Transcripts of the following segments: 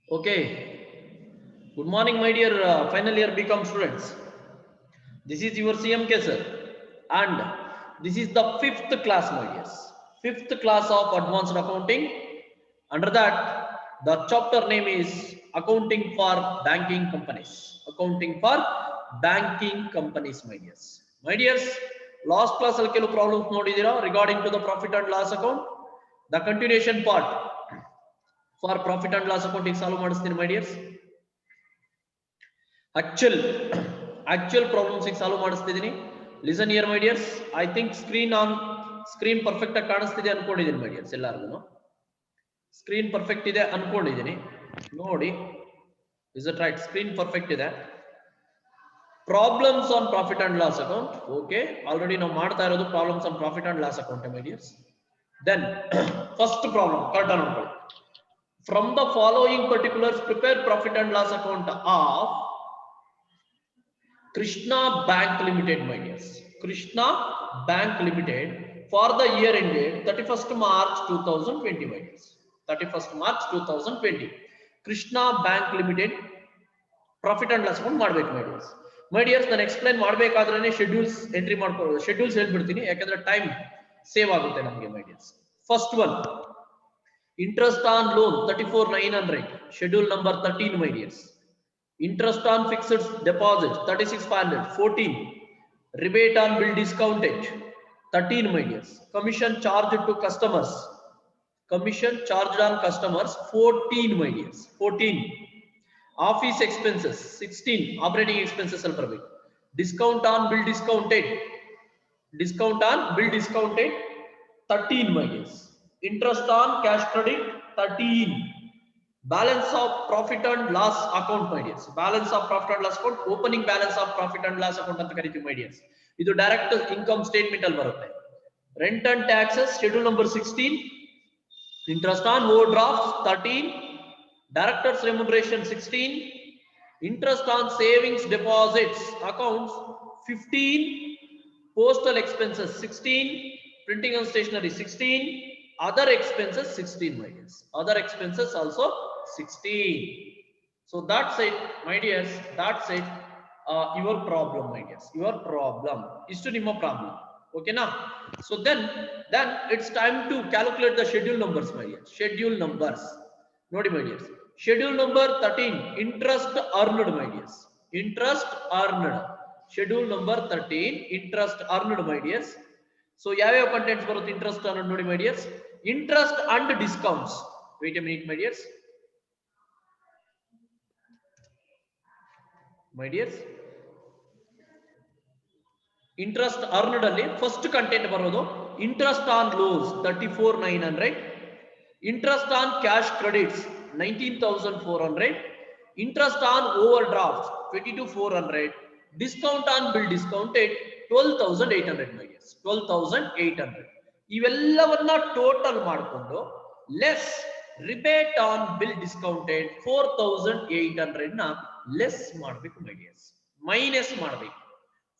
Okay. Good morning, my dear final year BCom students. This is your CMK sir, and this is the fifth class, my dears. Fifth class of advanced accounting. Under that, the chapter name is accounting for banking companies. Accounting for banking companies, my dears. My dears, last class al kelu problems nodidira regarding to the profit and loss account. The continuation part for profit and loss account solve ಮಾಡಿಸ್ತೀನಿ, my dears. actual problems solve ಮಾಡಿಸ್ತಿದ್ದೀನಿ. Listen here, my dears. I think screen perfect ಆಗಿ ಕಾಣಿಸ್ತಿದೆ ಅನ್ಕೊಂಡಿದ್ದೀನಿ, my dears. ಎಲ್ಲರಿಗೂ screen perfect ಇದೆ ಅನ್ಕೊಂಡಿದ್ದೀನಿ. ನೋಡಿ, is it right? Screen perfect ಇದೆ. Problems on profit and loss account. Okay, already ನಾವು ಮಾಡ್ತಾ ಇರೋದು problems on profit and loss account, my dears. Then first problem correct ಅನ್ಕೊಳ್ಳಿ. From the following particulars, prepare profit and loss account of Krishna Bank Limited, my dears. Krishna Bank Limited for the year ended 31st March 2020, my dears. 31st March 2020. Krishna Bank Limited profit and loss account ಮಾಡಬೇಕು, my dears. My dears, ನಾನು explain ಮಾಡಬೇಕಾದ್ರೆ schedules entry ಮಾಡ್ಕೊಳ್ಳೋದು. Schedules ಹೇಳ್ಬಿಡ್ತೀನಿ ಯಾಕಂದ್ರೆ time save ಆಗುತ್ತೆ ನಮಗೆ, my dears. First one, interest on loan 34,900, schedule number 13, my dears. Interest on fixed deposit 36,500, 14. Rebate on bill discounted 13, my dears. Commission charged to customers, commission charged on customers 14, my dears. 14. Office expenses 16, operating expenses alphabet. Discount on bill discounted, discount on bill discounted 13, my dears. Interest on cash credit 13. Balance of profit and loss account, my dears. Balance of profit and loss account, opening balance of profit and loss account ಅಂತ ಕರೀತೀವಿ, my dears. ಇದು direct income statement ಅಲ್ಲಿ ಬರುತ್ತೆ. Rent and taxes, schedule number 16. Interest on overdrafts 13. Directors remuneration 16. Interest on savings deposits accounts 15. Postal expenses 16. Printing and stationery 16. Other expenses 16, my dears. Other expenses also 16. So that's it, my dears. That's it. Your problem, my dears. Your problem is to ನಿಮ್ಮ problem. Okay now. So then it's time to calculate the schedule numbers, my dears. Schedule numbers. Nodi, my dears. Schedule number 13, interest earned, my dears. Interest earned. Schedule number 13, interest earned, my dears. So ಯಾವ contents ಬರುತ್ತೆ interest earned ನೋಡಿ, my dears. Interest and discounts. Wait a minute, my dears. My dears, interest earned ಅಲ್ಲಿ first content ಬರೋದು interest on loans 34,900, interest on cash credits 19,400, interest on overdrafts 22,400, discount on bill discounted 12,800, my dears. 12,800. ಇವೆಲ್ಲವನ್ನ total ಮಾಡಿಕೊಂಡು less rebate on bill discounted 4,800 ನ less ಮಾಡಬೇಕು, my dears. Minus ಮಾಡಬೇಕು.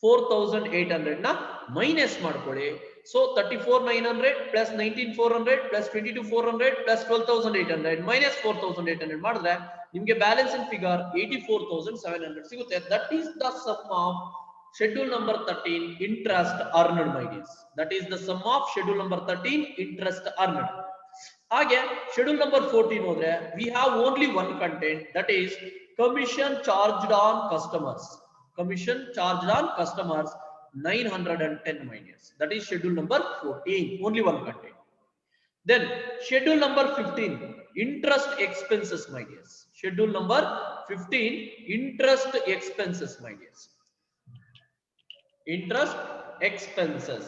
4,800 ನ minus ಮಾಡ್ಕೊಳ್ಳಿ. So 34,900 plus 19,400 plus 22,400 plus 12,800 minus 4,800 ಮಾಡಿದ್ರೆ ನಿಮ್ಗೆ balance in figure 84,700 ಸಿಗುತ್ತೆ. That is the sum of schedule number 13, interest earned, my dears. That is the sum of schedule number 13, interest earned. ಹಾಗೆ schedule number 14 ಹೋದ್ರೆ we have only one content, that is commission charged on customers. Commission charged on customers 910, my dears. That is schedule number 14, only one content. Then schedule number 15, interest expenses, my dears. Schedule number 15, interest expenses, my dears. Interest expenses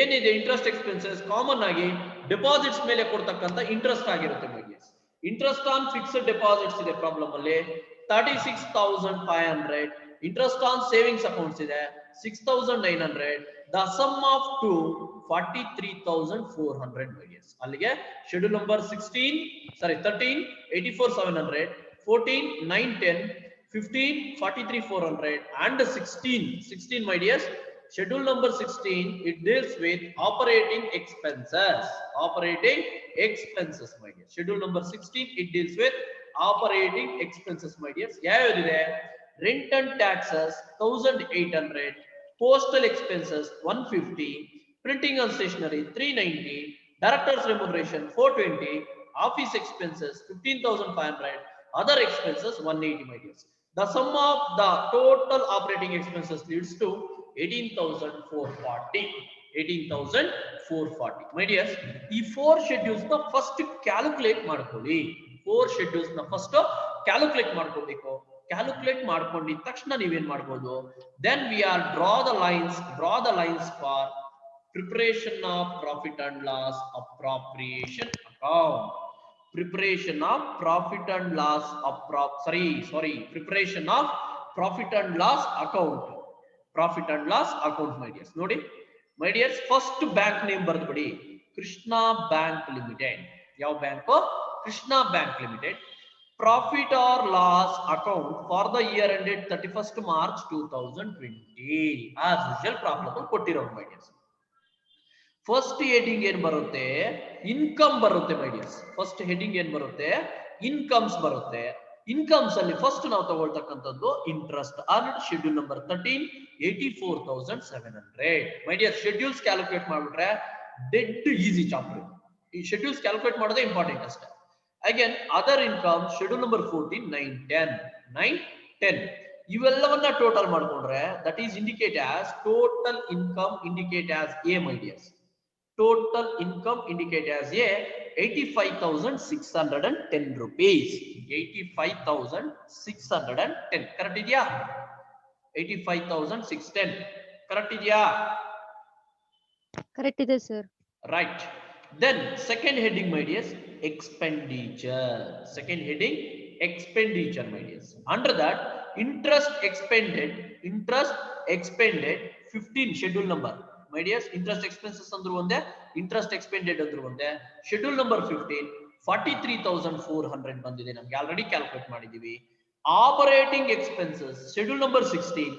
ಏನಿದೆ, interest expenses common ಆಗಿ deposits ಮೇಲೆ ಕೊಡ್ತಕ್ಕಂತ interest ಆಗಿರುತ್ತೆ, my dears. Interest on fixed deposits ಇದೆ problem ಅಲ್ಲಿ 36,500. Interest on savings accounts ಇದೆ 6,900. The sum of two 43,400, my dears. ಅಲ್ಲಿಗೆ schedule number 13 84,700, 14 910, 15 43,400 and 16, my dears. Schedule number 16, it deals with operating expenses. Operating expenses, my dear. Schedule number 16, it deals with operating expenses, my dears. ಯಾವ್ಯಾವ್ದಿದೆ? Rent and taxes 1800, postal expenses 150, printing and stationery 390, director's remuneration 420, office expenses 15,500, other expenses 180, my dears. The sum of the total operating expenses leads to 18,440. 18,440. My dears, ಈ 4 schedules ನ first calculate ಮಾಡ್ಕೊಳ್ಳಿ. 4 schedules ನ first calculate ಮಾಡ್ಕೋಬೇಕು. Calculate ಮಾಡ್ಕೊಂಡಿದ ತಕ್ಷಣ ನೀವೇನ್ ಮಾಡ್ಬೋದು? Then we are draw the lines for preparation of profit and loss appropriation account. Preparation of profit and loss preparation of profit and loss account. Profit and loss account, my dears. ನೋಡಿ my dears, first bank name ಬರ್ದ್ಬಿಡಿ. Krishna Bank Limited. ಯಾವ bank? Krishna Bank Limited. Profit or loss account for the year ended 31st March 2020. As usual problem ಕೊಟ್ಟಿರೋ my dears. First heading ಏನ್ ಬರುತ್ತೆ? Income ಬರುತ್ತೆ my dears. First heading ಏನ್ ಬರುತ್ತೆ? Incomes ಬರುತ್ತೆ. Incomes ಅಲ್ಲಿ first ನಾವು ತಗೊಳ್ತಕ್ಕಂಥದ್ದು interest earned, schedule number 13, 84,700. My dear, schedules calculate ಮಾಡ್ಬಿಟ್ರೆ ಡೆಡ್ ಈಸಿ ಚಾಪ್ಟರ್. ಈ ಶೆಡ್ಯೂಲ್ಸ್ ಕ್ಯಾಲ್ಕುಲೇಟ್ ಮಾಡೋದೇ ಇಂಪಾರ್ಟೆಂಟ್ ಅಷ್ಟೇ. Again other income schedule number 14, 9, 10 ಇವೆಲ್ಲವನ್ನ ಟೋಟಲ್ ಮಾಡ್ಕೊಂಡ್ರೆ that is indicate as total income, indicate as A my dears. Total income indicate as a 85,610 rupees. 85,610 correct idea? 85,610 correct idea? Correct ide sir. Right. Then second heading, my dears, expenditure. Second heading, expenditure, my dears. Under that, interest expended 15 schedule number. My dears, interest expenses andru onde, interest expended andru onde. Schedule number 15 43,400 ಬಂದಿದೆ, ನಮಗೆ already calculate ಮಾಡಿದೀವಿ. Operating expenses schedule number 16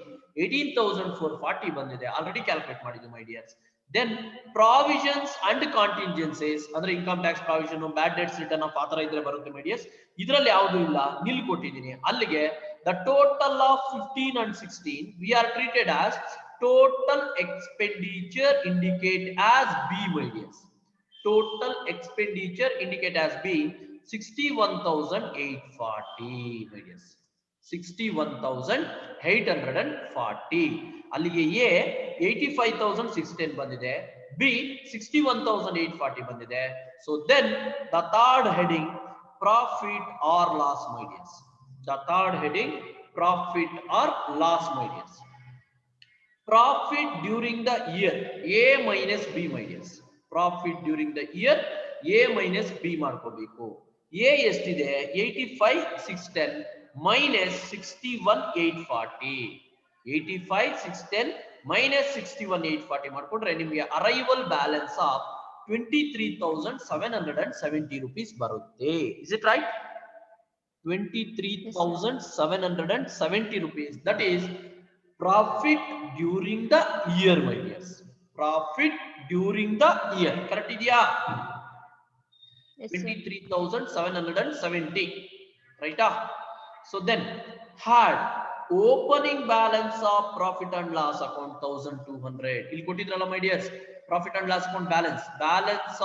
18,440 ಬಂದಿದೆ, already calculate ಮಾಡಿದ್ವಿ my dears. Then provisions and contingencies ಅಂದ್ರೆ income tax provision, bad debts return of ಆತರ ಇದ್ರೆ ಬರುತ್ತೆ my dears. ಇದರಲ್ಲಿ ಯಾವುದು ಇಲ್ಲ, ನಿಲ್ ಕೊಟ್ಟಿದ್ದೀನಿ. ಅಲ್ಲಿಗೆ the total of 15 and 16 we are treated as total expenditure indicate as B, my dears. Total expenditure indicate as B 61,840, my dears. 61,840. ಅಲ್ಲಿಗೆ A 85,610 ಬಂದಿದೆ, B 61,840 ಬಂದಿದೆ. So then the third heading, profit or loss, my dears. The third heading, profit or loss, my dears. Profit during the year A minus B, my dears. Profit during the year A minus B ಮಾಡ್ಕೋಬೇಕು. A ಎಷ್ಟಿದೆ? 85,610 minus 61,840. 85,610 minus 61,840 ಮಾಡ್ಕೊಂಡ್ರೆ ನಿಮಗೆ arrival balance of 23,770 rupees ಬರುತ್ತೆ. Is it right? 23,770 rupees. That is profit during the year, my dears. Profit during the year. Correct idea? Yes, 23,770. Right? So then had opening balance of profit and loss account 1,200. ಇಲ್ಲಿ ಕೊಟ್ಟಿದ್ರಲ್ಲ my dears, profit and loss account balance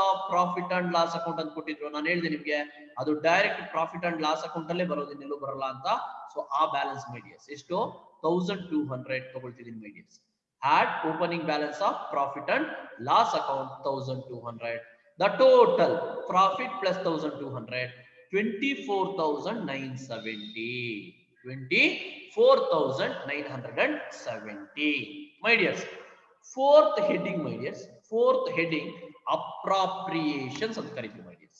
of profit and loss account ಅಂತ ಕೊಟ್ಟಿದ್ರು. ನಾನು ಹೇಳಿದೆ ನಿಮಗೆ ಅದು direct profit and loss account ಅಲ್ಲೇ ಬರೋದು, ಇನ್ನೆಲ್ಲೂ ಬರಲ್ಲ ಅಂತ. ಸೊ ಆ ಬ್ಯಾಲೆನ್ಸ್ my dears ಎಷ್ಟು? 1,200 ತಗೊಳ್ತಿದ್ದೀನಿ my dears. Had opening balance of profit and loss account 1,200. The total profit plus 1,200 24,970. 24,970. My dears, fourth heading, my dears, fourth heading, appropriations ಅಂತ ಕರೀತೀವಿ my dears.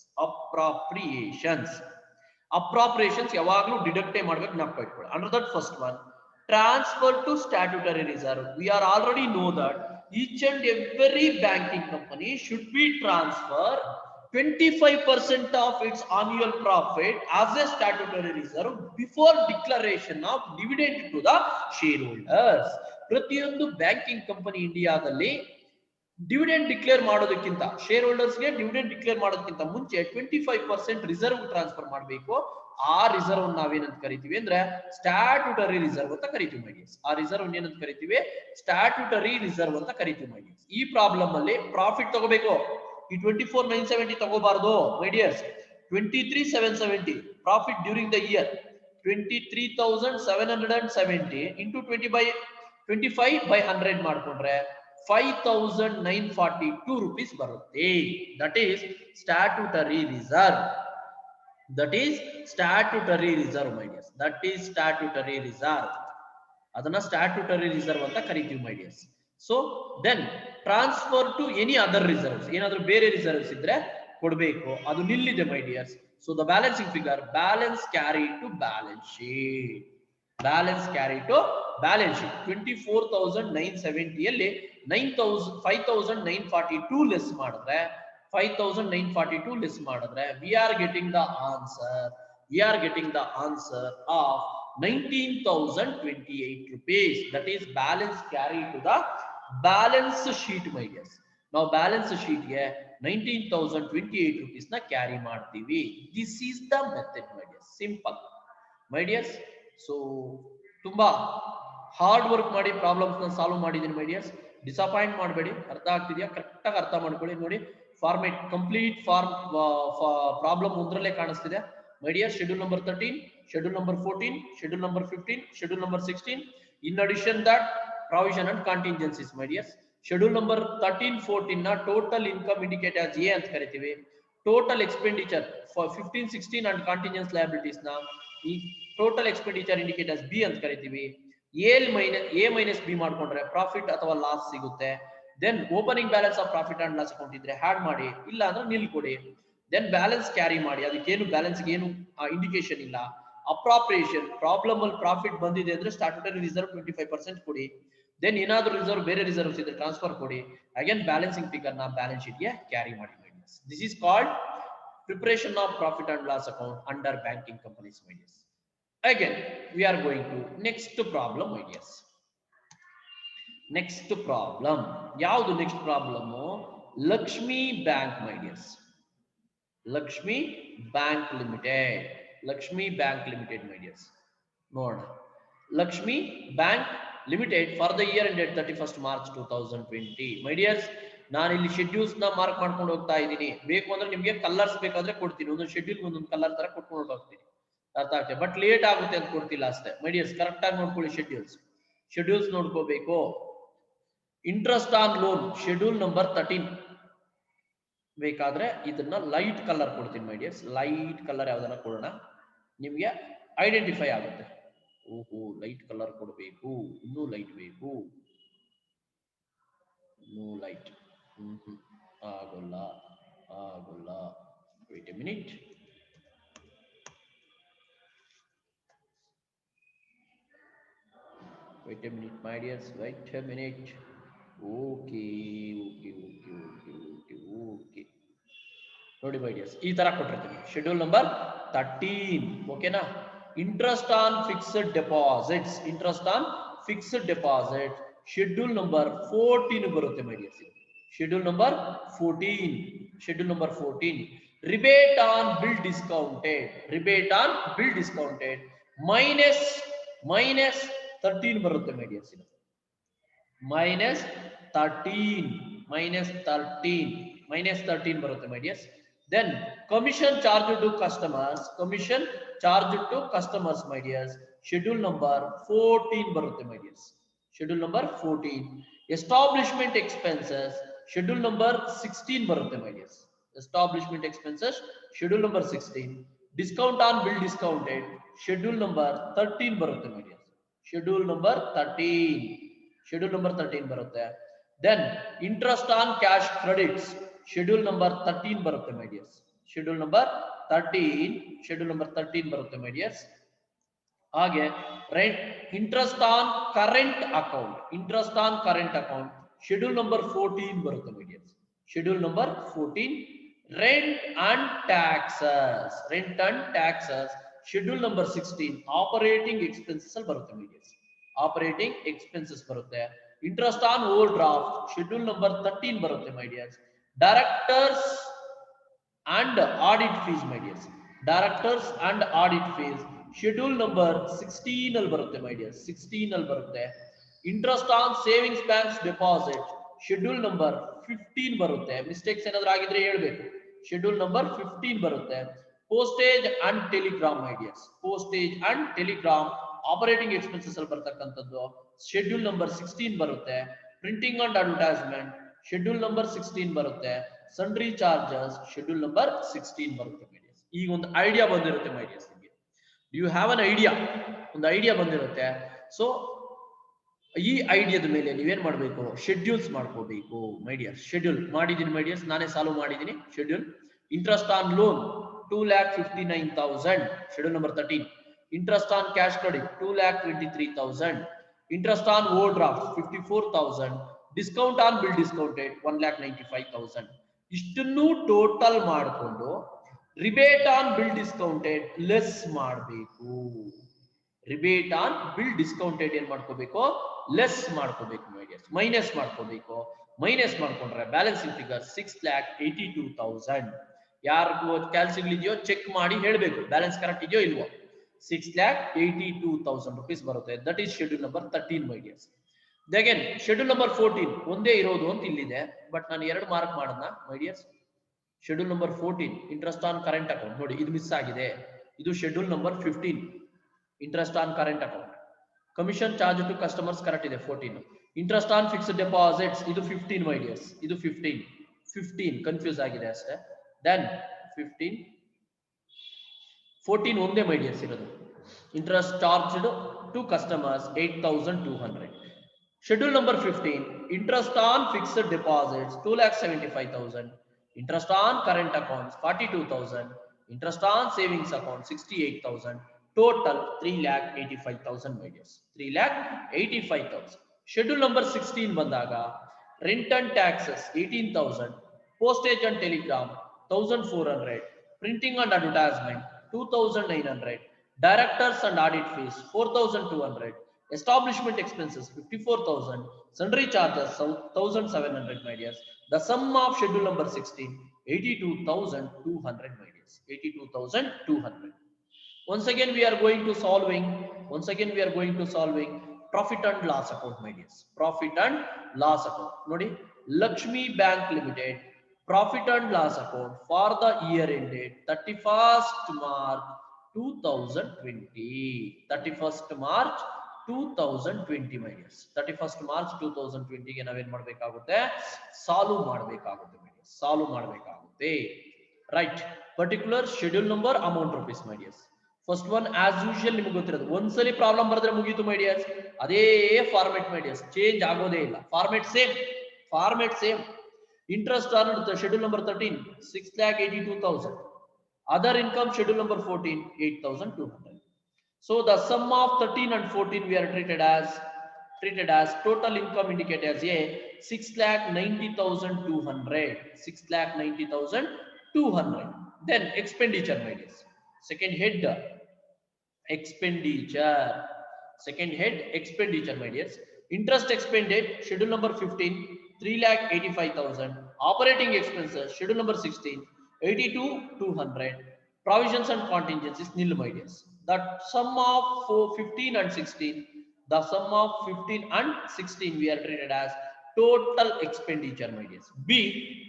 Appropriations ಯಾವಾಗಲೂ ಡಿಡಕ್ಟೇ ಮಾಡ್ಬೇಕು, ನೆನಪು ಇಟ್ಕೊಳ್ಳಿ. Under that first one, transfer to statutory reserve. We are already know that each and every banking company should be transfer 25% of its annual profit as a statutory reserve before declaration of dividend to the shareholders. ಪ್ರತಿಯೊಂದು banking company ಇಂಡಿಯಾದಲ್ಲಿ dividend declare ಮಾಡೋದಕ್ಕಿಂತ share ಹೋಲ್ಡರ್ಸ್ಗೆ dividend declare ಮಾಡೋದಕ್ಕಿಂತ ಮುಂಚೆ 25% reserve transfer ಮಾಡಬೇಕು. ಆ reserve ನಾವೇನಂತ ಕರಿತೀವಿ ಅಂದ್ರೆ ಸ್ಟ್ಯಾಟ್ಯೂಟರಿ ರಿಸರ್ವ್ ಅಂತ ಕರಿತೀವಿ ಮೈಡಿಯರ್ಸ್. ಆ ರಿಸರ್ವ್ ಏನಂತ ಕರಿತೀವಿ? ಸ್ಟ್ಯಾಟ್ಯೂಟರಿ ರಿಸರ್ವ್ ಅಂತ ಕರಿತೀವಿ ಮೈಡಿಯರ್ಸ್. ಈ ಪ್ರಾಬ್ಲಮ್ ಅಲ್ಲಿ ಪ್ರಾಫಿಟ್ ತಗೋಬೇಕು. ಈ 24,970 ತಗೋಬಾರ್ದು ಮೈಡಿಯರ್ಸ್. 23,770 profit during the year. 23,770 into 25/100 ಮಾಡ್ಕೊಂಡ್ರೆ 5,942 rupees ಬರುತ್ತೆ. That is statutory reserve. That is statutory reserve, my dears. That is statutory reserve. ಅದನ್ನ statutory reserve ಅಂತ ಕರಿತೀವಿ my dears. So then transfer to any other reserves. ಏನಾದ್ರೂ ಬೇರೆ reserves ಇದ್ರೆ ಕೊಡಬೇಕು. ಅದು ನಿಲ್ಲಿದೆ my dears. So the balancing figure, balance carried to balance sheet. Balance carried to balance sheet. 24,970 ಅಲ್ಲಿ 5,942 less ಮಾಡಿದ್ರೆ 5,942 ಲೆಸ್ ಮಾಡಿದ್ರೆ we are getting the answer of 19,028 rupees. That is balance carried to the balance sheet my dears. Now balance sheet ಗೆ 19,028 rupees ನ carry ಮಾಡ್ತೀವಿ. This is the method my dears. Simple my dears. So ತುಂಬಾ hard work ಮಾಡಿ problems ನ solve ಮಾಡಿದೀನಿ ಮೈ dears. Disappoint ಮಾಡಬೇಡಿ. ಅರ್ಥ ಆಗ್ತಿದ್ಯಾ? ಕರೆಕ್ಟ್ ಆಗಿ ಅರ್ಥ ಮಾಡ್ಕೊಳ್ಳಿ. ನೋಡಿ ಫಾರ್ಮೇಟ್ ಕಂಪ್ಲೀಟ್ ಫಾರ್ಮ್ ಪ್ರಾಬ್ಲಮ್ ಒಂದರಲ್ಲೇ ಕಾಣಿಸ್ತಿದೆ my dear. Schedule number 13, schedule number 14, schedule number 15, schedule number 16. In addition that provision and contingencies my dears. Schedule number 13, 14 ನ total income indicate as A ಅಂತ ಕರಿತೀವಿ. Total expenditure for 15, 16 and contingent liabilities ನ ಈ total expenditure indicate as B ಅಂತ ಕರಿತೀವಿ. A minus B ಮಾಡ್ಕೊಂಡ್ರೆ profit ಅಥವಾ loss ಸಿಗುತ್ತೆ. Then opening balance of profit and loss account ಇದ್ರೆ ಹ್ಯಾಡ್ ಮಾಡಿ, ಇಲ್ಲ ಅಂದ್ರೆ ನಿಲ್ ಕೊಡಿ. ದೆನ್ ಬ್ಯಾಲೆನ್ಸ್ ಕ್ಯಾರಿ ಮಾಡಿ, ಅದಕ್ಕೇನು ಬ್ಯಾಲೆನ್ಸ್ ಏನು ಇಂಡಿಕೇಶನ್ ಇಲ್ಲ. ಅಪ್ರಾಪ್ರಿಯೇಷನ್ ಪ್ರಾಬ್ಲಮ್ ಅಲ್ಲಿ ಪ್ರಾಫಿಟ್ ಬಂದಿದೆ ಅಂದ್ರೆ ಸ್ಟ್ಯಾಟ್ಯೂಟರಿ ರಿಸರ್ವ್ 25% ಕೊಡಿ. ದೆನ್ ಏನಾದ್ರು ರಿಸರ್ವ್ ಬೇರೆ ರಿಸರ್ವ್ಸ್ ಇದ್ರೆ ಟ್ರಾನ್ಸ್ಫರ್ ಕೊಡಿ. ಅಗೇನ್ ಬ್ಯಾಲೆನ್ಸಿಂಗ್ ಫಿಗರ್ ನ ಬ್ಯಾಲೆನ್ಸ್ ಶೀಟ್ ಗೆ ಕ್ಯಾರಿ ಮಾಡಿ. This is called preparation of profit and loss account under banking companies my dears. Again we are going to next problem my dears. Next problem ಯಾವುದು? next problem Lakshmi bank my dears. Lakshmi bank limited. Lakshmi bank limited my dears. ನೋಡೋಣ. Lakshmi bank limited for the year ended 31st March 2020 my dears. ನಾನು ಇಲ್ಲಿ schedules ನ mark ಮಾಡ್ಕೊಂಡು ಹೋಗ್ತಾ ಇದ್ದೀನಿ. ಬೇಕು ಅಂದ್ರೆ ನಿಮ್ಗೆ ಕಲರ್ಸ್ ಬೇಕಾದ್ರೆ ಕೊಡ್ತೀನಿ. ಒಂದೊಂದು ಶೆಡ್ಯೂಲ್ ಒಂದೊಂದು ಕಲರ್ ತರ ಕೊಟ್ಕೊಂಡು ಹೋಗ್ತೀನಿ. ಅರ್ಥ ಆಗ್ತದೆ. ಬಟ್ ಲೇಟ್ ಆಗುತ್ತೆ ಅಂತ ಕೊಡ್ತಿಲ್ಲ ಅಷ್ಟೇ ಮೈ ಡಿಯರ್ಸ್. ಕರೆಕ್ಟ್ ಆಗಿ ನೋಡ್ಕೊಳ್ಳಿ. ಶೆಡ್ಯೂಲ್ಸ್ ನೋಡ್ಕೋಬೇಕು. Interest on loan schedule number 13 ಬೇಕಾದ್ರೆ ಇದನ್ನ ಲೈಟ್ ಕಲರ್ ಕೊಡ್ತೀನಿ ಮೈ ಡಿಯರ್ಸ್. ಲೈಟ್ ಕಲರ್ ಯಾವ್ದನ್ನ ಕೊಡೋಣ ನಿಮ್ಗೆ ಐಡೆಂಟಿಫೈ ಆಗುತ್ತೆ. ಓಹೋ ಲೈಟ್ ಕಲರ್ ಕೊಡಬೇಕು. ಇನ್ನೂ ಲೈಟ್ ಬೇಕು. ಇನ್ನೂ ಲೈಟ್ ಆಗೋಲ್ಲ. Wait a minute. Wait a minute, my dears. Wait a minute. Okay. ನೋಡಿ my dears, ಈ ತರ ಕೊಟ್ಟಿರ್ತೀನಿ. ಶೆಡ್ಯೂಲ್ ನಂಬರ್ 13 ಓಕೆನಾ. Interest on fixed deposits. Interest on fixed deposit schedule number 14 ಬರುತ್ತೆ my dears. Schedule number 14. Schedule number 14. Rebate on bill discounted. Rebate on bill discounted minus 13 ಬರುತ್ತೆ my dears. Minus 13 ಬರುತ್ತೆ my dears. Then commission charge to customers my dears. Schedule number 14 ಬರುತ್ತೆ my dears. Schedule number 14. Establishment expenses schedule number 16 ಬರುತ್ತೆ my dears. Establishment expenses schedule number 16. Discount on bill discounted schedule number 13 ಬರುತ್ತೆ my dears. Schedule number 13 ಬರುತ್ತೆ. Then interest on cash credits schedule number 13 ಬರುತ್ತೆ my dears. Schedule number 13 ಬರುತ್ತೆ my dears. ಹಾಗೆ interest on current account schedule number 14 ಬರುತ್ತೆ my dears. Schedule number 14. Rent and taxes schedule number 16. Operating expenses ಅಲ್ಲಿ ಬರುತ್ತೆ my dears. Operating expenses ಬರುತ್ತೆ. Interest on overdraft schedule number 13 ಬರುತ್ತೆ my dears. Directors and audit fees my dears. Directors and audit fees schedule number 16 ಅಲ್ಲಿ ಬರುತ್ತೆ my dears. 16 ಅಲ್ಲಿ ಬರುತ್ತೆ. Interest on savings banks deposit schedule number 15 ಬರುತ್ತೆ. Mistakes ಏನಾದರೂ ಆಗಿದ್ರೆ ಹೇಳ್ಬೇಕು. schedule number 15 ಬರುತ್ತೆ. Postage and telegram my dears. Postage and telegram operating expenses ಅಲ್ಲಿ ಬರ್ತಕ್ಕಂಥದ್ದು schedule number 16 ಬರುತ್ತೆ. Printing and advertisement schedule number 16 ಬರುತ್ತೆ. Sundry charges schedule number 16 ಬರುತ್ತೆ my dears. ಈಗ ಒಂದು ಐಡಿಯಾ ಬಂದಿರುತ್ತೆ my dears ನಿಮಗೆ. Do you have an idea? ಒಂದು ಐಡಿಯಾ ಬಂದಿರುತ್ತೆ. ಸೊ ಈ ಐಡಿಯಾದ ಮೇಲೆ ನೀವೇನ್ ಮಾಡಬೇಕು, ಶೆಡ್ಯೂಲ್ಸ್ ಮಾಡ್ಕೋಬೇಕು ಮೈ ಡಿಯರ್ಸ್. ಶೆಡ್ಯೂಲ್ ಮಾಡಿದೀನಿ ಮೈ ಡಿಯರ್ಸ್, ನಾನೇ ಸಾಲ್ವ್ ಮಾಡಿದೀನಿ schedule. Interest on loan 2,59,000 schedule number 13. Interest on cash credit 2,23,000. Interest on overdraft 54,000. Discount on bill discounted 1,95,000. ಇಷ್ಟನ್ನು ಟೋಟಲ್ ಮಾಡಿಕೊಂಡು rebate on bill discounted less ಮಾಡಬೇಕು. ರಿಬೇಟ್ ಆನ್ ಬಿಲ್ ಡಿಸ್ಕೌಂಟೆಡ್ ಏನ್ ಮಾಡ್ಕೋಬೇಕು, less ಮಾಡ್ಕೋಬೇಕು minus ಮಾಡ್ಕೋಬೇಕು. Minus ಮಾಡ್ಕೊಂಡ್ರೆ balancing figure 6,82,000. ಯಾರಿಗೂ ಕ್ಯಾಲ್ಸಿಗಳಿದೆಯೋ check ಮಾಡಿ ಹೇಳ್ಬೇಕು ಬ್ಯಾಲೆನ್ಸ್ ಕರೆಕ್ಟ್ ಇದೆಯೋ ಇಲ್ವೋ. 6,82,000 rupees ಬರುತ್ತೆ. That is schedule number 13 my dears. Again schedule number 14 ಒಂದೇ ಇರೋದು ಅಂತ ಇಲ್ಲಿದೆ, ಬಟ್ ನಾನು 2 ಮಾರ್ಕ್ ಮಾಡೋಣ my dears. Schedule number 14 interest on current account, ನೋಡಿ ಇದು ಮಿಸ್ ಆಗಿದೆ. ಇದು schedule number 15 interest on current account. Commission charge to customers correct ಇದೆ 14. ಇಂಟ್ರೆಸ್ಟ್ ಆನ್ ಫಿಕ್ಸ್ಡ್ ಡೆಪಾಸಿಟ್ಸ್ ಇದು 15 ಮೈ ಡಿಯರ್ಸ್. ಇದು 15 ಕನ್ಫ್ಯೂಸ್ ಆಗಿದೆ ಅಷ್ಟೇ. ದೆನ್ 15 14 ಒಂದೇ ಮೈ ಡಿಯರ್ಸ್ ಇರೋದು. Interest charged to customers 8,200. Schedule number 15 interest on fixed deposits 2,75,000. Interest on current accounts 42,000. Interest on savings account 68,000. Total 3,85,000 my dears. 3,85,000. Schedule number 16 ಬಂದಾಗ rent and taxes 18,000. postage and telegram 1,400. printing and advertisement 2,900. directors and audit fees 4,200. establishment expenses 54,000. sundry charges 1,700 my dears. The sum of schedule number 16 82,200 my dears. 82,200. once again we are going to solving profit and loss account my dears. Profit and loss account nodi Lakshmi Bank Limited profit and loss account for the year ended 31st March 2020. 31st March 2020 my dears. 31st March 2020 ಗೆ ನಾವೇನ್ ಮಾಡಬೇಕಾಗುತ್ತೆ, solve ಮಾಡಬೇಕಾಗುತ್ತೆ my dears. Solve ಮಾಡಬೇಕಾಗುತ್ತೆ. Right. Particular schedule number amount rupees my dears. First one as usual ನಿಮಗೆ ಗೊತ್ತಿರೋದು, ಒಂದ್ಸಲಿ problem ಬರೆದ್ರೆ ಮುಗೀತು ಮೈ ಡಿಯರ್ಸ್. ಅದೇ ಫಾರ್ಮೆಟ್ ಮೈ ಡಿಯರ್ಸ್, ಚೇಂಜ್ ಆಗೋದೇ ಇಲ್ಲ. Format same. Interest on schedule number 13 6,82,000. Other income schedule number 14 8,200. So the sum of 13 and 14 we are treated as total income indicated as a 6,90,200. 6,90,200. Then expenditure my dears. Second head expenditure my dears. Interest expended schedule number 15 3,85,000. operating expenses schedule number 16 82,200. provisions and contingencies nil my dears. The sum of 15 and 16 we are treated as total expenditure my dears. B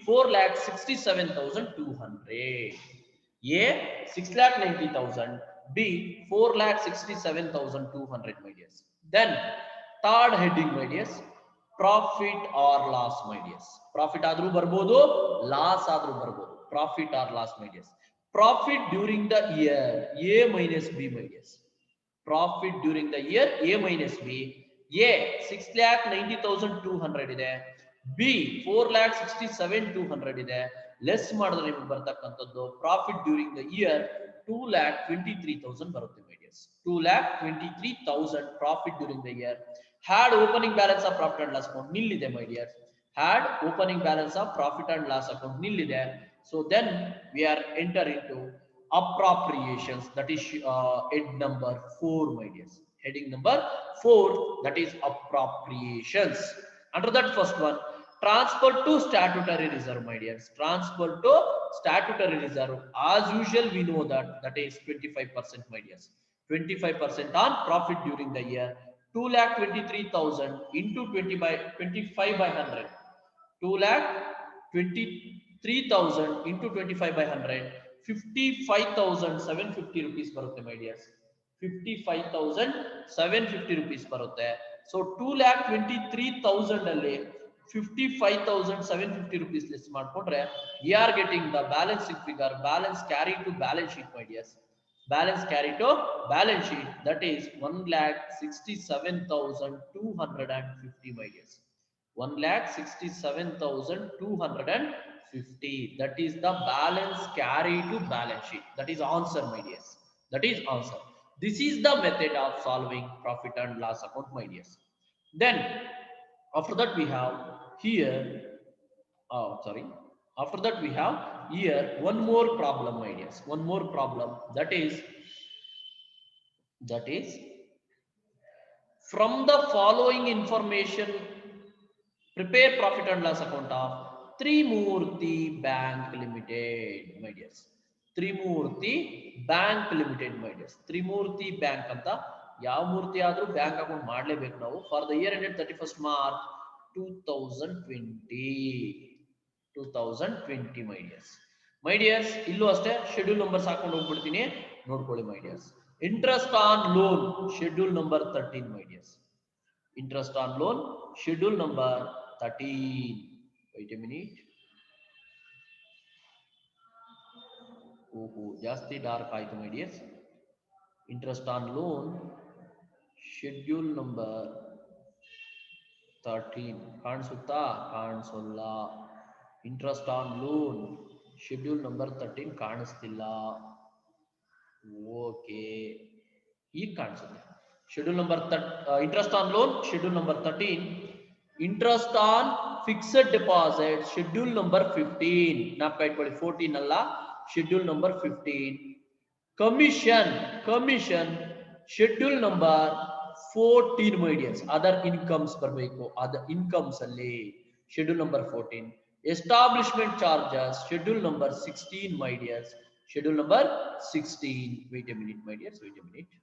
4,67,200. A 6,90,000. B 4,67,200 my dears. Then third heading my dears, profit or loss my dears. Profit ಆದ್ರೂ ಬರ್ಬೋದು, loss ಆದ್ರೂ ಬರ್ಬೋದು. Profit or loss my dears. Profit during the year A minus B my dears. Profit during the year A minus B. A 6,90,200 ಇದೆ. B 4,67,200 ಇದೆ. Less ಮಾಡಿದ್ರೆ ನಿಮಗೆ ಬರ್ತಕ್ಕಂಥದ್ದು profit during the year 2,23,000 ಬರುತ್ತೆ my dears. 2,23,000 profit during the year. Had opening balance of profit and loss account nil ಇದೆ my dears. Had opening balance of profit and loss account nil ಇದೆ. So then we are enter into appropriations, that is head number 4 my dears. Heading number 4, that is appropriations. Under that first one, transfer to statutory reserve, my dears. Transfer to statutory reserve. As usual, we know that is 25%, my dears. 25% on profit during the year. 2,23,000 into 20 by 25 by 100. 2,23,000 into 25 by 100. 55,750 rupees barutte, my dears. 55,750 rupees barutte. So 2,23,000 ಅಲ್ಲಿ 55,750 rupees less ಮಾಡ್ಕೊಂಡ್ರೆ we are getting the balancing figure, balance carry to balance sheet, my dears. Balance carry to balance sheet, that is 1,67,250, my dears. 1,67,250. That is the balance carry to balance sheet. That is answer, my dears. That is answer. This is the method of solving profit and loss account, my dears. Then after that we have here, after that we have here one more problem, my dears. One more problem, that is from the following information prepare profit and loss account of Trimurti Bank Limited, my dears. Trimurti Bank Limited, my dears. Trimurti Bank anta ಯಾವ ಮೂರ್ತಿ ಆದ್ರೂ bank account ಮಾಡಲೇಬೇಕು ನಾವು for the year ended 31st March 2020, my dears. My dears, ಇಲ್ಲೂ ಅಷ್ಟೇ schedule numbers ಹಾಕೊಂಡು ಹೋಗ್ಬಿಡ್ತೀನಿ, ನೋಡ್ಕೊಳ್ಳಿ my dears. Interest on loan schedule number 13, my dears. Interest on loan schedule number 13. Wait a minute. ಜಾಸ್ತಿ dark ಆಯ್ತು, my dears. Interest on loan schedule number 13 ಕಾಣಿಸುತ್ತಾ? ಕಾಣಿಸಲ್ಲ. Interest on loan schedule number 13 ಕಾಣಿಸ್ತಿಲ್ಲ. Okay, ಈಗ ಕಾಣಿಸುತ್ತೆ. Schedule number interest on loan schedule number 13. Interest on fixed deposit schedule number 15. ನಾಪ್ಕ ಇಟ್ಕೊಳ್ಳಿ, 14 ಅಲ್ಲ, schedule number 15. Commission schedule number 14, my dears. Other incomes ಬರಬೇಕು, other incomes ಅಲ್ಲಿ schedule number 14. Establishment charges schedule number 16, my dears. Schedule number 16. Wait a minute, my dears. Wait a minute.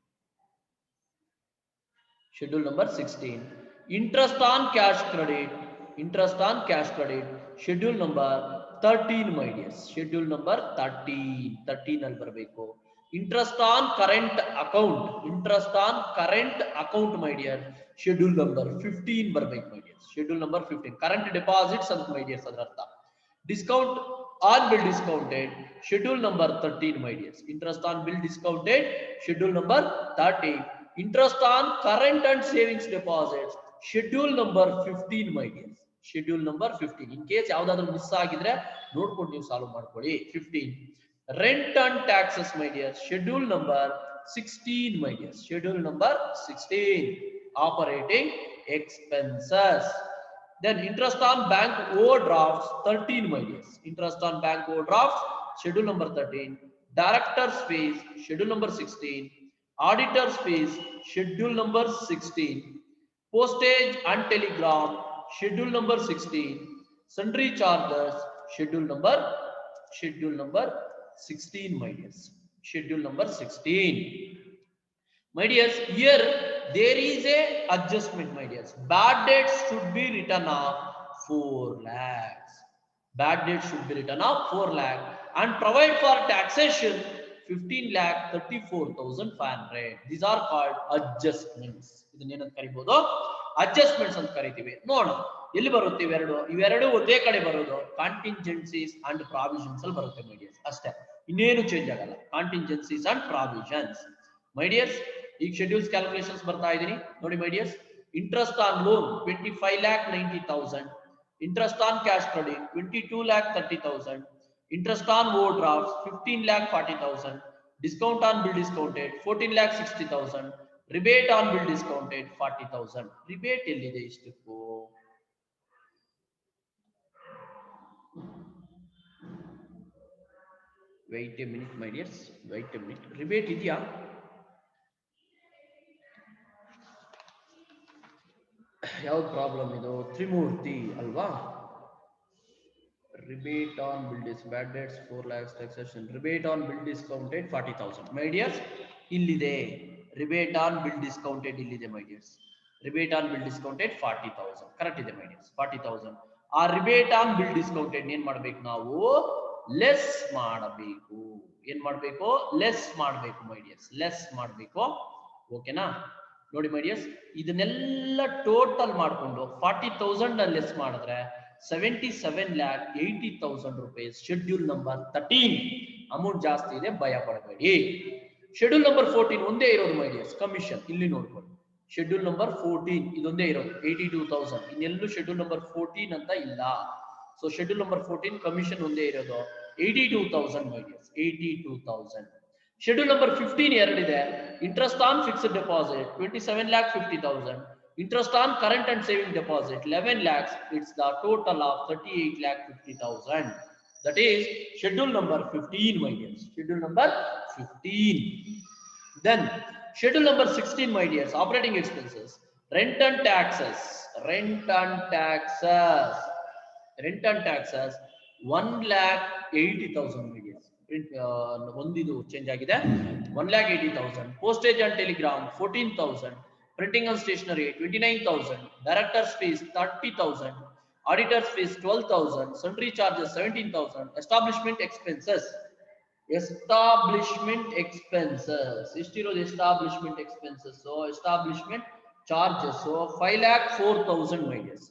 Schedule number 16. Interest on cash credit schedule number 13, my dears. Schedule number 13 ಅಲ್ಲಿ ಬರಬೇಕು. Interest on current account, my dear. Schedule number 15 ಬರಬೇಕು, my dears. Schedule number 15. Current deposits ಅಂತ, my dears, ಅದರ ಅರ್ಥ. Discount on bill discounted schedule number 13, my dears. Interest on bill discounted schedule number 13. Interest on current and savings deposits schedule number 15, my dears. Schedule number 15. In case ಯಾವ್ದಾದ್ರು miss ಆಗಿದ್ರೆ ನೋಡ್ಕೊಂಡು ನೀವು solve ಮಾಡ್ಕೊಳ್ಳಿ. 15. Rent and taxes, my dears. Schedule number 16, my dears. Schedule number 16. Operating expenses. Then interest on bank overdrafts 13, my dears. Interest on bank overdrafts schedule number 13. Directors fees schedule number 16. Auditors fees schedule number 16. Postage and telegram schedule number 16. Sundry charges schedule number 16, my dears. Schedule number 16. My dears, here there is a adjustment, my dears. Bad debts should be written off 4 lakhs. Bad debts should be written off 4 lakh and provide for taxation 15,34,500. These are called adjustments. ಇದನ್ನೇನಂತ ಕರಿಬಹುದು? Adjustments ಅಂತ ಕರಿತೀವಿ. ನೋಡೋಣ ಎಲ್ಲಿ ಬರುತ್ತೆ ಇವೆರಡು ಒಂದೇ ಕಡೆ ಬರೋದು ಕಾಂಟಿಂಜೆನ್ಸೀಸ್ ಅಂಡ್ ಪ್ರಾವಿಷನ್ಸ್ ಅಲ್ಲಿ ಬರುತ್ತೆ, ಮೈ ಡಿಯರ್ಸ್. ಅಷ್ಟೇ, ಇನ್ನೇನು ಚೇಂಜ್ ಆಗಲ್ಲ. Contingencies and provisions, my dears. ಈಗ ಶೆಡ್ಯೂಲ್ಸ್ ಕ್ಯಾಲ್ಕುಲೇಷನ್ಸ್ ಬರ್ತಾ ಇದೀನಿ ನೋಡಿ, my dears. Interest on loan 25,90,000. Interest on cash credit 22,30,000. Interest on overdrafts 15,40,000. Discount on bill discounted 14,60,000. Rebate on bill discounted 40,000. Rebate ಎಲ್ಲಿದೆ ಇಷ್ಟಕ್ಕೂ? Wait a minute, my dears. Wait a minute. Rebate ಇದೆಯಾ? ಯಾವ problem ಇದು? ತ್ರಿಮೂರ್ತಿ ಅಲ್ವಾ? Rebate on bill this bad debts 4 lakhs taxation. Rebate on bill discounted 40,000. My dears ಇಲ್ಲಿದೆ rebate on bill discounted, ಇಲ್ಲಿದೆ my dears. Rebate on bill discounted 40,000 correct ಇದೆ my dears. 40,000 ಆ rebate on bill discounted ಏನ್ ಮಾಡ್ಬೇಕು ನಾವು? Less ಮಾಡಬೇಕು. ಏನ್ ಮಾಡ್ಬೇಕು? ಲೆಸ್ ಮಾಡಬೇಕು ಮೈ ಡಿಯರ್ಸ್, ಲೆಸ್ ಮಾಡಬೇಕು. ಓಕೆನಾ? ನೋಡಿ ಮೈ ಡಿಯರ್ಸ್, ಇದನ್ನೆಲ್ಲ ಟೋಟಲ್ ಮಾಡ್ಕೊಂಡು 40,000 ಲೆಸ್ ಮಾಡಿದ್ರೆ 77,80,000 rupees. ಶೆಡ್ಯೂಲ್ ನಂಬರ್ 13 ಅಮೌಂಟ್ ಜಾಸ್ತಿ ಇದೆ, ಭಯ ಪಡಬೇಡಿ. ಶೆಡ್ಯೂಲ್ ನಂಬರ್ 14 ಒಂದೇ ಇರೋದು ಮೈ ಡಿಯರ್ಸ್, ಕಮಿಷನ್ ಇಲ್ಲಿ ನೋಡ್ಕೊಳ್ಳಿ. ಶೆಡ್ಯೂಲ್ ನಂಬರ್ 14 ಇದೊಂದೇ ಇರೋದು 82,000, ಇನ್ನೆಲ್ಲೂ ಶೆಡ್ಯೂಲ್ ನಂಬರ್ 14 ಅಂತ ಇಲ್ಲ. ಸೊ ಶೆಡ್ಯೂಲ್ ನಂಬರ್ 14 ಕಮಿಷನ್ ಒಂದೇ ಇರೋದು 82,000 ಮೈ ಡಿಯರ್ಸ್, 82,000. ಶೆಡ್ಯೂಲ್ ನಂಬರ್ 15 ಎರಡಿದೆ. Interest on fixed deposit 27,50,000. Interest on current and saving deposit 11 lakhs. It's the total of 38,50,000. That is schedule number 15 my dears. Schedule number 15. Then schedule number 16 my dears, operating expenses, rent and taxes. Rent and taxes 1,80,000 my dears. ಒಂದಿದು change ಆಗಿದೆ, 1,80,000. Postage and telegram 14,000. Printing and stationery 29,000. Director's fees 30,000. Auditor's fees 12,000. Sundry charges 17,000. Establishment expenses. Establishment expenses. Establishment expenses. So establishment charges. So 5,04,000 my dears.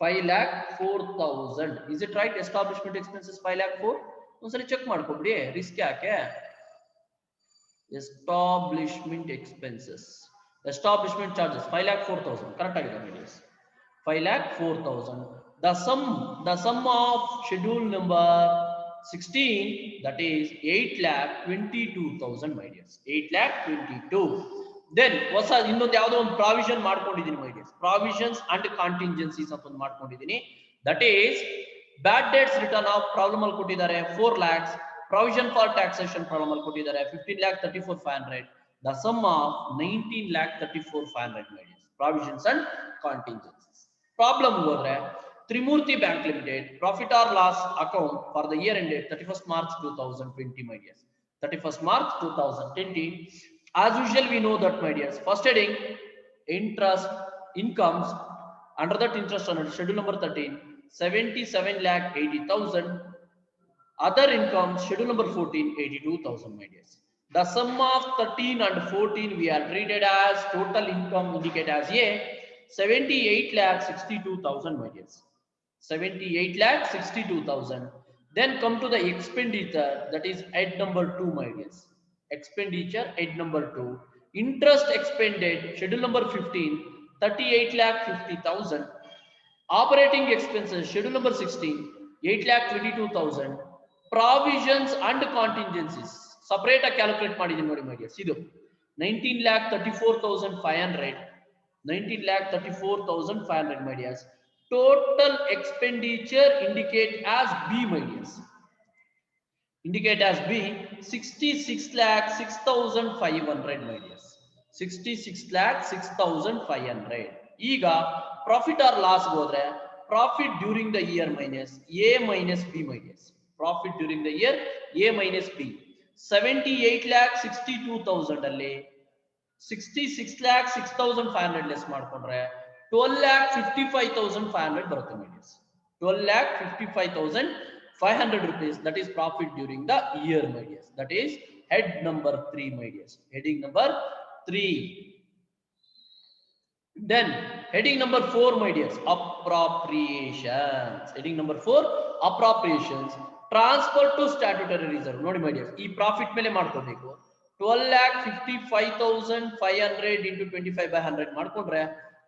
5,04,000. Is it right? Establishment expenses 5,04,000. ಒಂದ್ಸಲಿ check ಮಾಡ್ಕೊಬಿಡಿ, risk ಯಾಕೆ? Establishment expenses. Establishment charges 5,04,000 correct agide my dears. 5,04,000. The sum of schedule number 16, that is 8,22,000 my dears. 8,22,000. Then ಹೊಸ ಇನ್ನೊಂದು ಯಾವುದೋ ಒಂದು provision ಮಾಡ್ಕೊಂಡಿದ್ದೀನಿ my dears. Provisions and contingencies ಅಂತ ಒಂದು ಮಾಡ್ಕೊಂಡಿದ್ದೀನಿ. That is bad debts return of problem ಅಲ್ಲಿ ಕೊಟ್ಟಿದ್ದಾರೆ 4 lakhs. Provision for taxation problem ಅಲ್ಲಿ ಕೊಟ್ಟಿದ್ದಾರೆ 15,34,500. The sum of 19,34,500 my dears. Provisions and contingencies. Problem ಹೋದ್ರೆ Trimurti Bank Limited profit or loss account for the year ended 31st March 2020 my dears. 31st March 2020. As usual we know that my dears, first heading interest incomes, under that interest on schedule number 13 77,80,000. Other income schedule number 14 82,000 my dears. The sum of 13 and 14 we are treated as total income, indicate as A 78,62,000 my dears. 78,62,000. Then come to the expenditure, that is head number 2 my dears. Expenditure head number 2. Interest expended schedule number 15 38,50,000. Operating expenses schedule number 16 8,22,000. Provisions and contingencies separate calculate ಮಾಡಿದೀನಿ ನೋಡಿ my dears. ಇದು 19,34,500. 19,34,500 my dears. Total expenditure indicate as B my dears. Indicate as B 66,06,500 my dears. 66,06,500. ಈಗ profit or loss ಹೋದ್ರೆ profit during the year minus A minus B my dears. Profit during the year A minus B. 78,62,000 ಅಲ್ಲಿ 66,06,500 less ಮಾಡ್ಕೊಂಡ್ರೆ 12,55,500 ಬರುತ್ತೆ my dears. 12,55,500 rupees, that is profit during the year my dears. That is head number 3 my dears. Heading number 3. Then heading number 4 my dears, appropriations. Heading number 4 appropriations, transfer to statutory reserve. ನೋಡಿ my dears, ಈ profit ಮೇಲೆ ಮಾಡ್ಕೋಬೇಕು. 12,55,500 into 25/100 ಮಾಡ್ಕೊಂಡ್ರೆ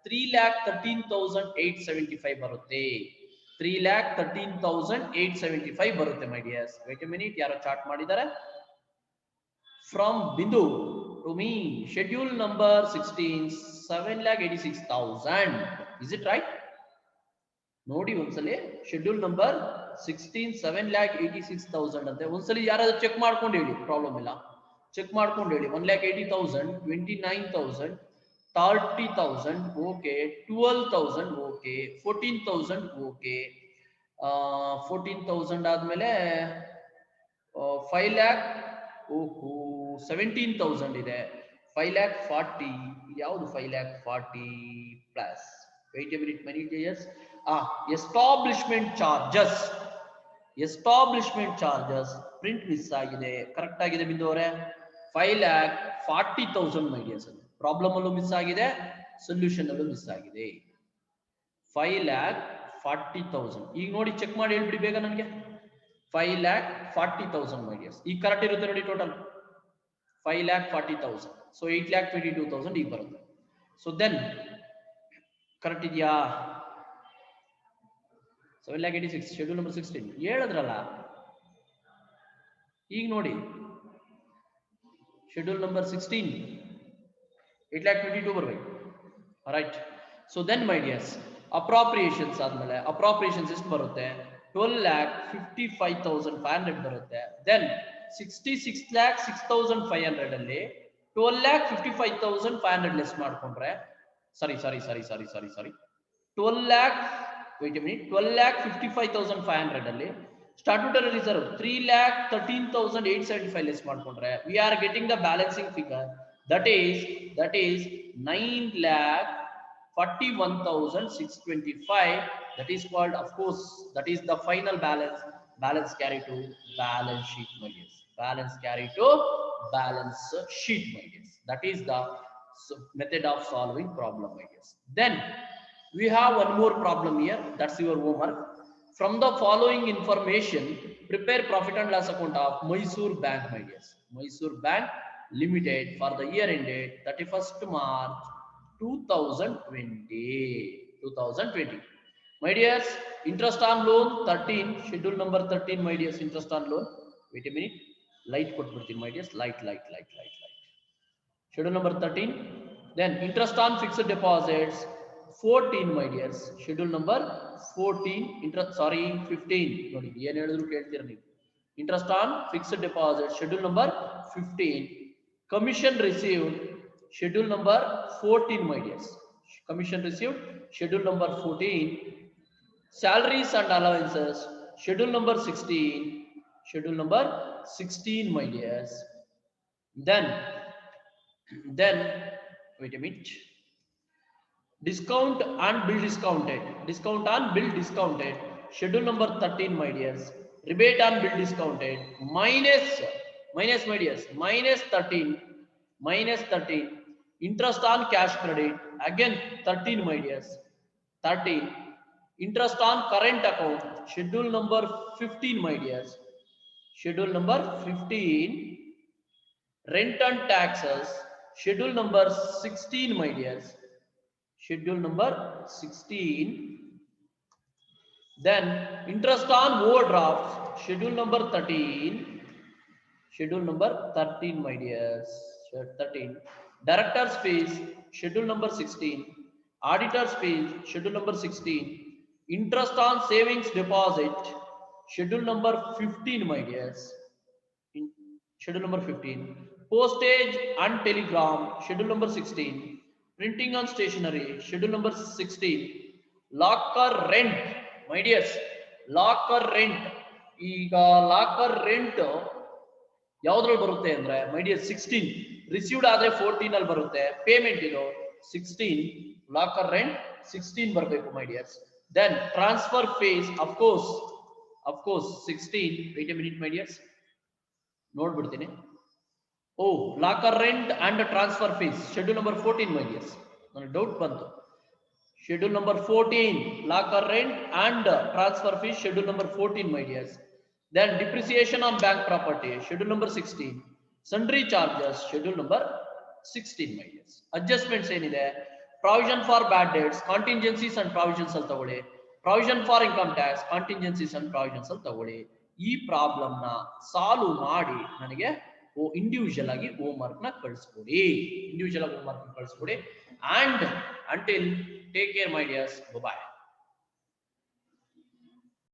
3,13,875 ಬರುತ್ತೆ. 3,13,875 ಬರುತ್ತೆ my dears. Wait a minute, ಯಾರೋ chart ಮಾಡಿದ್ದಾರೆ. From Bindu to me, schedule number 16 7,86,000. Is it right? ನೋಡಿ ಒಂದ್ಸಲಿ schedule number 16 7,86,000 ಅಂತ ಒಂದ್ಸಲಿ ಯಾರಾದ್ರೂ ಚೆಕ್ ಮಾಡ್ಕೊಂಡು ಹೇಳಿ, ಪ್ರಾಬ್ಲಮ್ ಇಲ್ಲ. ಚೆಕ್ ಮಾಡ್ಕೊಂಡು ಹೇಳಿ. 1,80,000 29,000 30,000 okay, 12,000 okay, 14,000 okay, 14,000 ಆದ್ಮೇಲೆ 5 lakh ಓಹೋ 17,000 ಇದೆ, 5 lakh 40 ಯಾವುದು 5 lakh 40 plus wait a minute many days establishment charges print miss ಆಗಿದೆ, ಕರೆಕ್ಟ್ ಆಗಿದೆ ಬಿಂದು ಅವರೇ 5 lakh 40,000 ಮೈ ಡಿಯರ್ಸ್. ಪ್ರಾಬ್ಲಮ್ ಅಲ್ಲೂ ಮಿಸ್ ಆಗಿದೆ, ಸೊಲ್ಯೂಷನ್ ಅಲ್ಲೂ ಮಿಸ್ ಆಗಿದೆ. 5 lakh 40,000 ಈಗ ನೋಡಿ ಚೆಕ್ ಮಾಡಿ ಹೇಳ್ಬಿಡಿ ಬೇಗ ನನಗೆ. 5 lakh 40,000 ಮೈ ಡಿಯರ್ಸ್ ಈಗ ಕರೆಕ್ಟ್ ಇರುತ್ತೆ ನೋಡಿ ಟೋಟಲ್ 5 lakh 40,000. ಸೊ 8 lakh 22,000 ಈಗ ಬರುತ್ತೆ. ಸೊ ದೆನ್ ಕರೆಕ್ಟ್ ಇದೆಯಾ? 7 lakh 86 ಶೆಡ್ಯೂಲ್ ನಂಬರ್ 16 ಹೇಳಿದ್ರಲ್ಲ ಈಗ ನೋಡಿ ಶೆಡ್ಯೂಲ್ ನಂಬರ್ 16 8 lakh 22 ಬರಬೇಕು right. So then my dears appropriations ಆದ್ಮೇಲೆ ಅಪ್ರಾಪ್ರಿಯೇಷನ್ಸ್ ಎಷ್ಟು ಬರುತ್ತೆ? 12,55,500 ಬರುತ್ತೆ. ದೆನ್ 66 lakh 6,500 ಅಲ್ಲಿ 12,55,500 ಲೆಸ್ ಮಾಡ್ಕೊಂಡ್ರೆ ಸಾರಿ 12 lakh wait a minute 12,55,500 ಅಲ್ಲಿ ಸ್ಟ್ಯಾಟ್ಯೂಟರಿ ರಿಸರ್ವ್ 3,13,875 ಲೆಸ್ ಮಾಡ್ಕೊಂಡ್ರೆ we are getting the balancing figure that is 9,41,625. that is called, of course, that is the final balance carry to balance sheet my dears. Balance carry to balance sheet my dears. That is the method of solving problem my dears. Then we have one more problem here, that's your homework. From the following information prepare profit and loss account of Mysore Bank my dears. Mysore Bank Limited for the year ended 31st March 2020. My dears, interest on loan 13, schedule number 13 my dears, interest on loan. Wait a minute, light kotbirtini my dears, light. Schedule number 13. Then interest on fixed deposits 14 my dears, schedule number 14. 15 nodi yen helidru keltira ನೀವು. Interest on fixed deposit schedule number 15. Commission received schedule number 14 my dears. Commission received schedule number 14. Salaries and allowances schedule number 16. Schedule number 16 my dears. Then wait a minute, discount and bill discounted schedule number 13 my dears. Rebate and bill discounted minus my dears minus 13. Interest on cash credit again 13 my dears, 13. Interest on current account schedule number 15 my dears, schedule number 15. Rent and taxes schedule number 16 my dears, schedule number 16. Then interest on overdrafts schedule number 13 my dears, 13. Directors fees schedule number 16. Auditors fees schedule number 16. Interest on savings deposit schedule number 15 my dears, schedule number 15. Postage and telegram schedule number 16. Printing and stationery schedule number 16. Locker rent my dears, locker rent ಈಗ locker rent ಯಾವ್ದ್ರಲ್ಲಿ ಬರುತ್ತೆ ಅಂದ್ರೆ my dear 16 received ಆದ್ರೆ 14 ಅಲ್ಲಿ ಬರುತ್ತೆ, payment ಇದು 16, locker rent 16 ಬರಬೇಕು my dears. Then transfer fees of course 16. Wait a minute my dears, ನೋಡ್ಬಿಡ್ತೀನಿ. Oh locker rent and transfer fees schedule number 14 my dears, ನನಗೆ ಡೌಟ್ ಬಂತು. Schedule number 14 locker rent and transfer fees schedule number 14 my dears. Then depreciation on bank property schedule number 16. Sundry charges schedule number 16 my dears. Adjustments enide provision for bad debts contingencies and provisions al tagoli, provision for income tax contingencies and provisions al tagoli. ಈ problem ನ solve ಮಾಡಿ ನನಗೆ individual ಆಗಿ home work ನ ಕಳಿಸ್ಕೊಡಿ, and until take care my dears, bye bye.